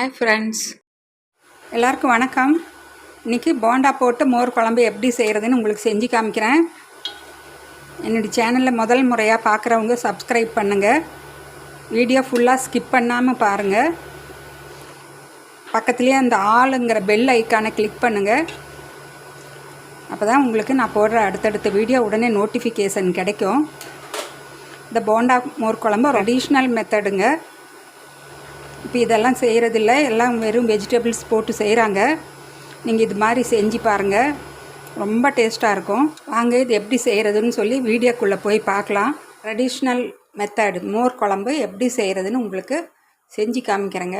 Hi friends, எல்லாருக்கும் வணக்கம். இன்றைக்கி போண்டா போட்டு மோர் குழம்பு எப்படி செய்கிறதுன்னு உங்களுக்கு செஞ்சு காமிக்கிறேன். என்னுடைய சேனலில் முதல் முறையாக பார்க்குறவங்க சப்ஸ்கிரைப் பண்ணுங்கள். வீடியோ ஃபுல்லாக ஸ்கிப் பண்ணாமல் பாருங்கள். பக்கத்துலேயே அந்த ஆளுங்கிற பெல் ஐக்கானை கிளிக் பண்ணுங்கள். அப்போ தான் உங்களுக்கு நான் போடுற அடுத்தடுத்த வீடியோ உடனே நோட்டிஃபிகேஷன் கிடைக்கும். இந்த போண்டா மோர் குழம்பு ட்ரெடிஷ்னல் மெத்தடுங்க. இப்போ இதெல்லாம் செய்கிறதில்ல, எல்லாம் வெறும் வெஜிடபிள்ஸ் போட்டு செய்கிறாங்க. நீங்கள் இது மாதிரி செஞ்சு பாருங்கள், ரொம்ப டேஸ்ட்டாக இருக்கும். வாங்க இது எப்படி செய்கிறதுன்னு சொல்லி வீடியோக்குள்ளே போய் பார்க்கலாம். ட்ரெடிஷ்னல் மெத்தடு மோர் குழம்பு எப்படி செய்கிறதுன்னு உங்களுக்கு செஞ்சு காமிக்கிறேங்க.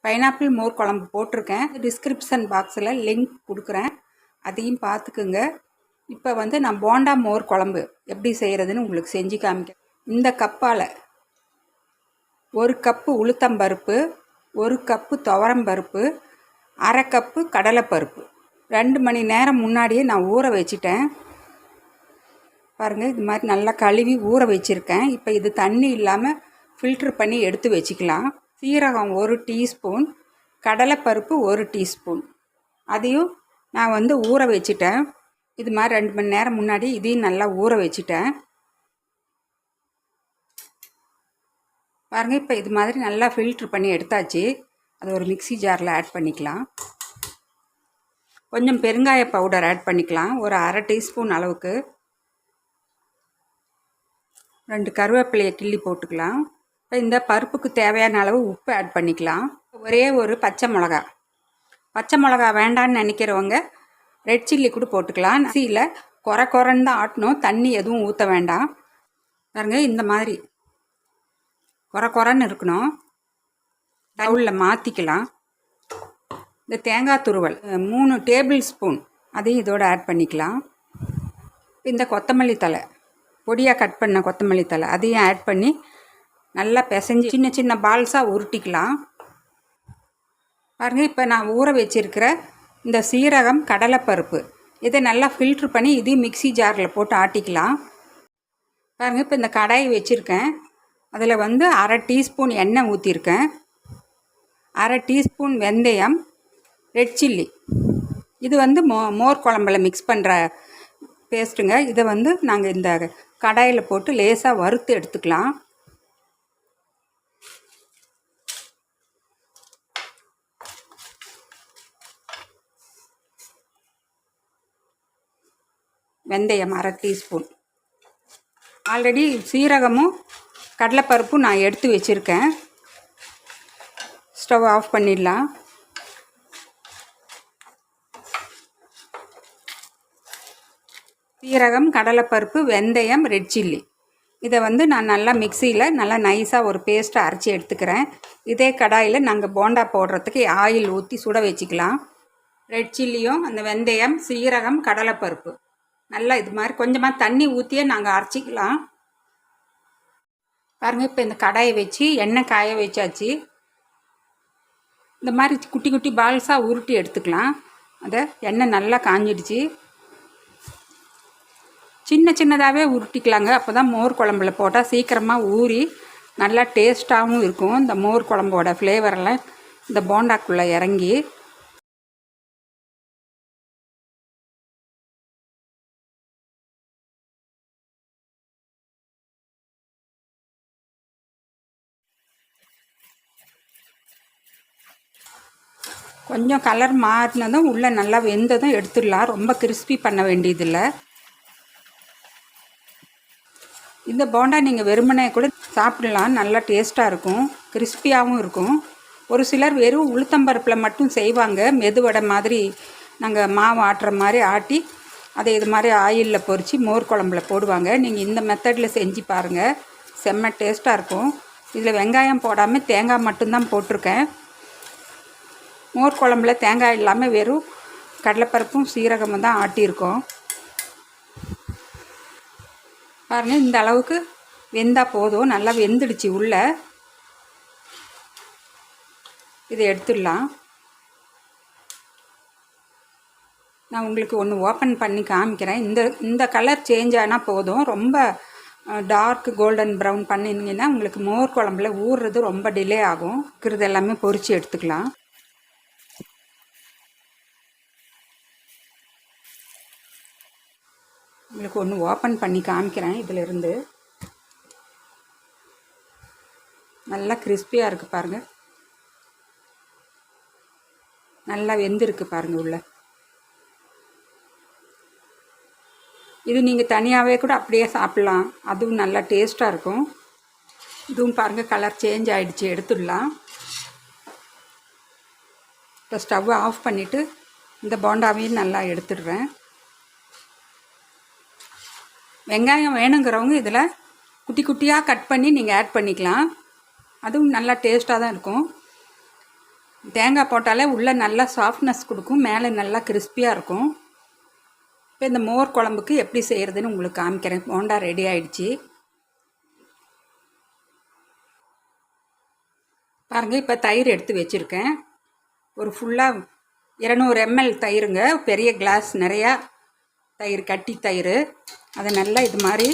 பைனாப்பிள் மோர் குழம்பு போட்டிருக்கேன், டிஸ்கிரிப்ஷன் பாக்ஸில் லிங்க் கொடுக்குறேன், அதையும் பார்த்துக்குங்க. இப்போ நான் போண்டா மோர் குழம்பு எப்படி செய்கிறதுன்னு உங்களுக்கு செஞ்சு காமிக்கிறேன். இந்த கப்பால் 1 கப்பு உளுத்தம்பருப்பு, 1 கப்பு துவரம்பருப்பு, 1/2 கப்பு கடலைப்பருப்பு 2 மணி நேரம் முன்னாடியே நான் ஊற வச்சிட்டேன். பாருங்கள், இது மாதிரி நல்லா கழுவி ஊற வச்சுருக்கேன். இப்போ இது தண்ணி இல்லாமல் ஃபில்ட்ரு பண்ணி எடுத்து வச்சுக்கலாம். சீரகம் 1 டீஸ்பூன், கடலைப்பருப்பு 1 டீஸ்பூன், அதையும் நான் ஊற வச்சுட்டேன். இது மாதிரி 2 மணி நேரம் முன்னாடி இதையும் நல்லா ஊற வச்சுட்டேன். பாருங்கள், இப்போ இது மாதிரி நல்லா ஃபில்ட்ரு பண்ணி எடுத்தாச்சு. அது ஒரு மிக்ஸி ஜாரில் ஆட் பண்ணிக்கலாம். கொஞ்சம் பெருங்காய பவுடர் ஆட் பண்ணிக்கலாம், ஒரு 1/2 டீஸ்பூன் அளவுக்கு. 2 கருவேப்பிலையை கிள்ளி போட்டுக்கலாம். இப்போ இந்த பருப்புக்கு தேவையான அளவு உப்பு ஆட் பண்ணிக்கலாம். ஒரே ஒரு பச்சை மிளகா வேண்டான்னு நினைக்கிறவங்க ரெட் சில்லி கூட போட்டுக்கலாம். மிக்ஸியில் குறைன்னு தான் ஆட்டணும், தண்ணி எதுவும் ஊற்ற வேண்டாம். பாருங்கள், இந்த மாதிரி குறைன்னு இருக்கணும். பவுலில் மாற்றிக்கலாம். இந்த தேங்காய் துருவல் 3 டேபிள் ஸ்பூன், அதையும் இதோடு ஆட் பண்ணிக்கலாம். இந்த கொத்தமல்லி தழை, பொடியாக கட் பண்ண கொத்தமல்லி தழை, அதையும் ஆட் பண்ணி நல்லா பிசைஞ்சு சின்ன சின்ன பால்ஸாக உருட்டிக்கலாம். பாருங்கள், இப்போ நான் ஊற வச்சுருக்கிற இந்த சீரகம் கடலைப்பருப்பு இதை நல்லா ஃபில்ட்ரு பண்ணி இதையும் மிக்ஸி ஜாரில் போட்டு ஆட்டிக்கலாம். பாருங்கள், இப்போ இந்த கடாயை வச்சுருக்கேன். அதில் 1/2 டீஸ்பூன் எண்ணெய் ஊற்றிருக்கேன், 1/2 டீஸ்பூன் வெந்தயம், ரெட் சில்லி. இது மோர் குழம்பில் மிக்ஸ் பண்ணுற பேஸ்ட்டுங்க. இதை நாங்கள் இந்த கடாயில் போட்டு லேசாக வறுத்து எடுத்துக்கலாம். வெந்தயம் 1/2 டீஸ்பூன். ஆல்ரெடி சீரகமும் கடலைப்பருப்பும் நான் எடுத்து வச்சுருக்கேன். ஸ்டவ் ஆஃப் பண்ணிடலாம். சீரகம், கடலைப்பருப்பு, வெந்தயம், ரெட் சில்லி இதை நான் நல்லா மிக்சியில் நல்லா நைஸாக ஒரு பேஸ்ட்டை அரைச்சி எடுத்துக்கிறேன். இதே கடாயில் நாங்கள் போண்டா போடுறதுக்கு ஆயில் ஊற்றி சுட வச்சுக்கலாம். ரெட் சில்லியும் அந்த வெந்தயம், சீரகம், கடலைப்பருப்பு நல்லா இது மாதிரி கொஞ்சமாக தண்ணி ஊற்றியே நாங்கள் அரைச்சிக்கலாம். பாருங்கள், இப்போ இந்த கடாயை வச்சு எண்ணெய் காய வச்சாச்சு. இந்த மாதிரி குட்டி குட்டி பால்ஸாக உருட்டி எடுத்துக்கலாம். அதை எண்ணெய் நல்லா காஞ்சிடுச்சு. சின்னதாகவே உருட்டிக்கலாங்க. அப்போ தான் மோர் குழம்புல போட்டால் சீக்கிரமாக ஊறி நல்லா டேஸ்ட்டாகவும் இருக்கும். இந்த மோர் குழம்போட ஃப்ளேவரெல்லாம் இந்த போண்டாக்குள்ளே இறங்கி. கொஞ்சம் கலர் மாறினதும் உள்ளே நல்லா வெந்ததும் எடுத்துடலாம். ரொம்ப கிறிஸ்பி பண்ண வேண்டியதில்லை. இந்த போண்டா நீங்கள் வெறுமனே கூட சாப்பிடலாம், நல்லா டேஸ்ட்டாக இருக்கும், கிறிஸ்பியாகவும் இருக்கும். ஒரு சிலர் வெறும் உளுத்தம்பருப்பில் மட்டும் செய்வாங்க. மெதுவடை மாதிரி நாங்கள் மாவு ஆட்டுற மாதிரி ஆட்டி அதை இது மாதிரி ஆயிலில் பொரித்து மோர் குழம்புல போடுவாங்க. நீங்கள் இந்த மெத்தடில் செஞ்சு பாருங்கள், செம்ம டேஸ்ட்டாக இருக்கும். இதில் வெங்காயம் போடாமல் தேங்காய் மட்டும்தான் போட்டிருக்கேன். மோர் குழம்புல தேங்காய் இல்லாமல் வெறும் கடலைப்பருப்பும் சீரகமும் தான் ஆட்டியிருக்கோம். பாருங்கள், இந்த அளவுக்கு வெந்தால் போதும். நல்லா வெந்துடுச்சு உள்ளே. இதை எடுத்துடலாம். நான் உங்களுக்கு ஒன்று ஓப்பன் பண்ணி காமிக்கிறேன். இந்த கலர் சேஞ்ச் ஆனால் போதும். ரொம்ப டார்க் கோல்டன் ப்ரௌன் பண்ணிங்கன்னா உங்களுக்கு மோர் குழம்புல ஊறுறது ரொம்ப டிலே ஆகும். இருக்கிறது எல்லாமே பொரித்து எடுத்துக்கலாம். உங்களுக்கு ஒன்று ஓப்பன் பண்ணி காமிக்கிறேன். இதிலிருந்து நல்லா கிறிஸ்பியாக இருக்குது பாருங்கள். நல்லா வெந்திருக்கு பாருங்கள் உள்ள. இது நீங்கள் தனியாகவே கூட அப்படியே சாப்பிட்லாம். அதுவும் நல்லா டேஸ்ட்டாக இருக்கும். இதுவும் பாருங்கள் கலர் சேஞ்ச் ஆகிடுச்சு. எடுத்துடலாம். இப்போ ஸ்டவ்வை ஆஃப் பண்ணிவிட்டு இந்த போண்டாவையும் நல்லா எடுத்துடுறேன். வெங்காயம் வேணுங்கிறவங்க இதில் குட்டி குட்டியாக கட் பண்ணி நீங்கள் ஆட் பண்ணிக்கலாம். அதுவும் நல்லா டேஸ்ட்டாக தான் இருக்கும். தேங்காய் போட்டாலே உள்ளே நல்லா சாஃப்ட்னஸ் கொடுக்கும், மேலே நல்லா கிறிஸ்பியாக இருக்கும். இப்போ இந்த மோர் குழம்புக்கு எப்படி செய்கிறதுன்னு உங்களுக்கு காமிக்கிறேன். போண்டா ரெடி ஆகிடுச்சி பாருங்கள். இப்போ தயிர் எடுத்து வச்சுருக்கேன். ஒரு ஃபுல்லாக 200 ml தயிருங்க. பெரிய கிளாஸ் நிறையா தயிர், கட்டி தயிர். அதை நல்லா இது மாதிரி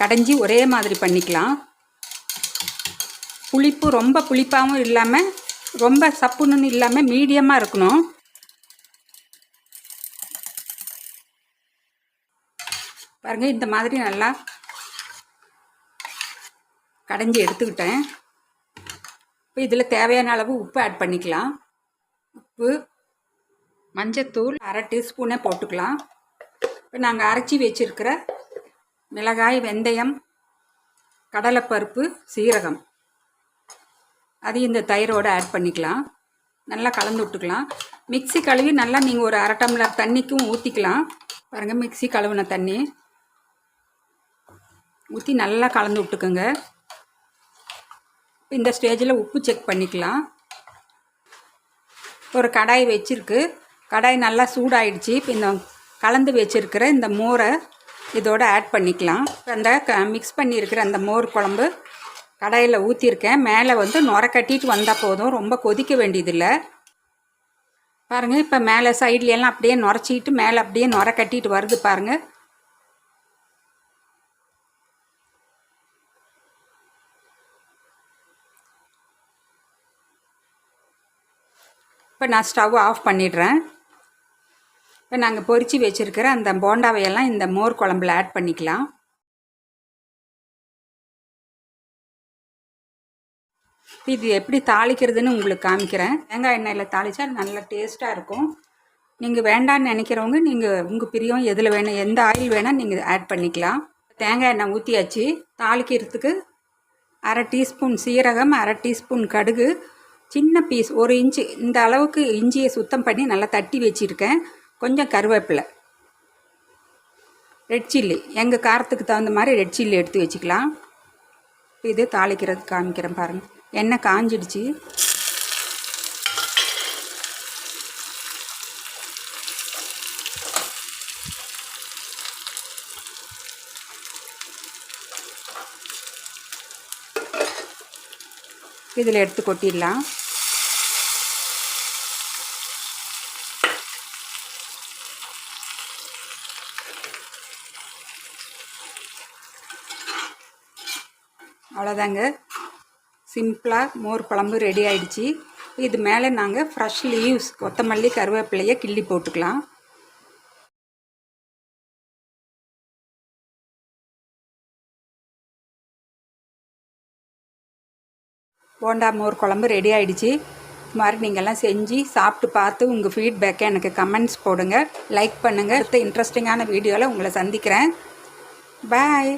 கடைஞ்சி ஒரே மாதிரி பண்ணிக்கலாம். புளிப்பு ரொம்ப புளிப்பாகவும் இல்லாமல் ரொம்ப சப்புன்னு இல்லாமல் மீடியமாக இருக்கணும். பாருங்கள் இந்த மாதிரி நல்லா கடைஞ்சி எடுத்துக்கிட்டேன். இப்போ இதில் தேவையான அளவு உப்பு ஆட் பண்ணிக்கலாம். உப்பு, மஞ்சத்தூள் 1/2 டீஸ்பூனே போட்டுக்கலாம். இப்போ நாங்கள் அரைச்சி வச்சுருக்கிற மிளகாய், வெந்தயம், கடலைப்பருப்பு, சீரகம் அது இந்த தயிரோடு ஆட் பண்ணிக்கலாம். நல்லா கலந்து விட்டுக்கலாம். மிக்ஸி கழுவி நல்லா நீங்கள் ஒரு 1/2 டம்ளர் தண்ணிக்கும் ஊற்றிக்கலாம். பாருங்கள் மிக்ஸி கழுவின தண்ணி ஊற்றி நல்லா கலந்து விட்டுக்குங்க. இந்த ஸ்டேஜில் உப்பு செக் பண்ணிக்கலாம். ஒரு கடாய் வச்சுருக்கு. கடாய் நல்லா சூடாயிடுச்சு. இப்போ இந்த கலந்து வச்சுருக்கிற இந்த மோரை இதோடு ஆட் பண்ணிக்கலாம். அந்த மிக்ஸ் பண்ணியிருக்கிற அந்த மோர் குழம்பு கடாயில் ஊற்றிருக்கேன். மேலே நுர கட்டிட்டு வந்தால் போதும், ரொம்ப கொதிக்க வேண்டியதில்லை. பாருங்கள் இப்போ மேலே சைட்லையெல்லாம் அப்படியே நுரைச்சிக்கிட்டு மேலே அப்படியே நுர கட்டிட்டு வருது பாருங்கள். இப்போ நான் ஸ்டவ் ஆஃப் பண்ணிடுறேன். இப்போ நாங்கள் பொரித்து வச்சுருக்கிற அந்த போண்டாவையெல்லாம் இந்த மோர் குழம்புல ஆட் பண்ணிக்கலாம். இது எப்படி தாளிக்கிறதுன்னு உங்களுக்கு காமிக்கிறேன். தேங்காய் எண்ணெயில் தாளித்தா நல்லா டேஸ்ட்டாக இருக்கும். நீங்கள் வேண்டான்னு நினைக்கிறவங்க நீங்கள் உங்கள் பிரியம் எதில் வேணும், எந்த ஆயில் வேணால் நீங்கள் ஆட் பண்ணிக்கலாம். தேங்காய் எண்ணெய் ஊற்றியாச்சு. தாளிக்கிறதுக்கு 1/2 டீஸ்பூன் சீரகம், 1/2 டீஸ்பூன் கடுகு, சின்ன பீஸ் 1 இன்ச்சு இந்த அளவுக்கு இஞ்சியை சுத்தம் பண்ணி நல்லா தட்டி வச்சுருக்கேன். கொஞ்சம் கருவேப்பிலை, ரெட் சில்லி, எங்கள் காரத்துக்கு தகுந்த மாதிரி ரெட் சில்லி எடுத்து வச்சுக்கலாம். இது தாளிக்கிறது காமிக்கிறேன் பாருங்கள். எண்ணெய் காஞ்சிடுச்சு. இதில் எடுத்து கொட்டிடலாம். அவ்வளோதாங்க, சிம்பிளாக மோர் குழம்பு ரெடி ஆகிடுச்சி. இது மேலே நாங்கள் ஃப்ரெஷ் லீவ்ஸ், கொத்தமல்லி, கருவேப்பிலையை கிள்ளி போட்டுக்கலாம். போண்டா மோர் குழம்பு ரெடி ஆகிடுச்சி. இது மாதிரி நீங்கள்லாம் செஞ்சு சாப்பிட்டு பார்த்து உங்கள் ஃபீட்பேக்கை எனக்கு கமெண்ட்ஸ் போடுங்க, லைக் பண்ணுங்கள். அடுத்த இன்ட்ரெஸ்டிங்கான வீடியோவில் உங்களை சந்திக்கிறேன். பாய்.